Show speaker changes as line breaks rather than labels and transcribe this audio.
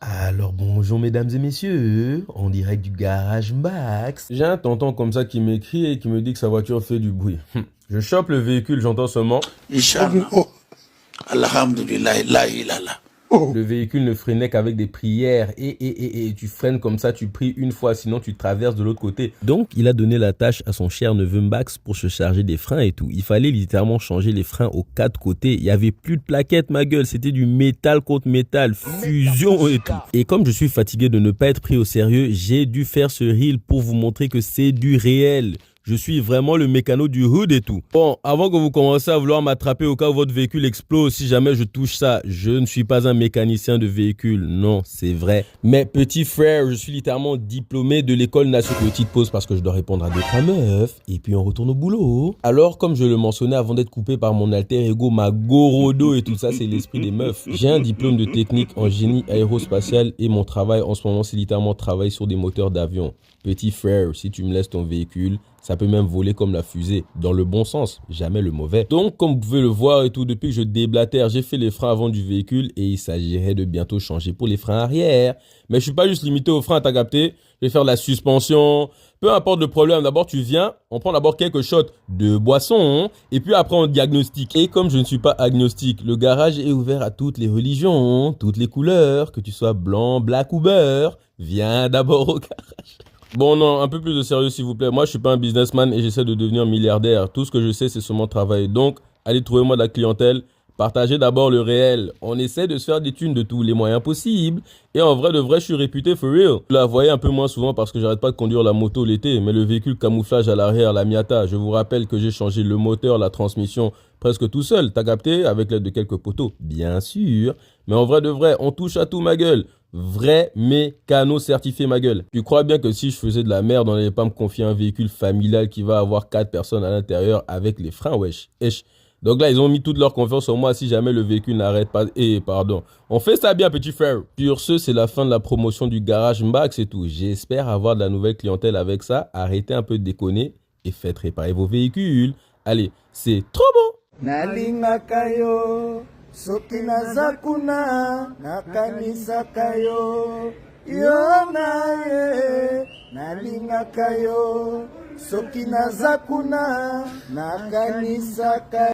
Alors bonjour mesdames et messieurs, en direct du garage Max. J'ai un tonton comme ça qui m'écrit et qui me dit que sa voiture fait du bruit. Je chope le véhicule, j'entends seulement.
Inch'Allah. Alhamdulillah, la ilaha.
Le véhicule ne freinait qu'avec des prières et tu freines comme ça, tu pries une fois, sinon tu traverses de l'autre côté. Donc il a donné la tâche à son cher neveu Max pour se charger des freins et tout. Il fallait littéralement changer les freins aux 4 côtés. Il y avait plus de plaquettes, ma gueule, c'était du métal contre métal, fusion et tout. Et comme je suis fatigué de ne pas être pris au sérieux, j'ai dû faire ce reel pour vous montrer que c'est du réel. Je suis vraiment le mécano du hood et tout. Bon, avant que vous commenciez à vouloir m'attraper au cas où votre véhicule explose, si jamais je touche ça, je ne suis pas un mécanicien de véhicule. Non, c'est vrai. Mais petit frère, je suis littéralement diplômé de l'école nationale. Petite pause parce que je dois répondre à 2-3 meufs. Et puis on retourne au boulot. Alors, comme je le mentionnais avant d'être coupé par mon alter ego, ma gorodo et tout ça, c'est l'esprit des meufs. J'ai un diplôme de technique en génie aérospatial et mon travail en ce moment, c'est littéralement travailler sur des moteurs d'avion. Petit frère, si tu me laisses ton véhicule, ça peut même voler comme la fusée, dans le bon sens, jamais le mauvais. Donc, comme vous pouvez le voir et tout, depuis que je déblatère, j'ai fait les freins avant du véhicule et il s'agirait de bientôt changer pour les freins arrière. Mais je suis pas juste limité aux freins, t'as capté? Je vais faire de la suspension, peu importe le problème. D'abord, tu viens, on prend d'abord quelques shots de boisson et puis après, on diagnostique. Et comme je ne suis pas agnostique, le garage est ouvert à toutes les religions, toutes les couleurs, que tu sois blanc, black ou beurre. Viens d'abord au garage. Bon, non, un peu plus de sérieux, s'il vous plaît. Moi, je suis pas un businessman et j'essaie de devenir milliardaire. Tout ce que je sais, c'est seulement travailler. Donc, allez, trouvez-moi de la clientèle. Partagez d'abord le réel. On essaie de se faire des thunes de tous les moyens possibles. Et en vrai, de vrai, je suis réputé for real. Vous la voyez un peu moins souvent parce que j'arrête pas de conduire la moto l'été. Mais le véhicule camouflage à l'arrière, la Miata, je vous rappelle que j'ai changé le moteur, la transmission, presque tout seul. T'as capté? Avec l'aide de quelques poteaux. Bien sûr. Mais en vrai de vrai, on touche à tout, ma gueule. Vrai mécano certifié, ma gueule. Tu crois bien que si je faisais de la merde, on n'allait pas me confier un véhicule familial qui va avoir 4 personnes à l'intérieur avec les freins, wesh. Donc là, ils ont mis toute leur confiance en moi si jamais le véhicule n'arrête pas. Pardon. On fait ça bien, petit frère. Sur ce, c'est la fin de la promotion du garage Max et tout. J'espère avoir de la nouvelle clientèle avec ça. Arrêtez un peu de déconner et faites réparer vos véhicules. Allez, c'est trop bon.
Nalingaka yo, soki naza kuna nakanisaka yo, yo na ye. Nalingaka yo, soki naza kuna nakanisaka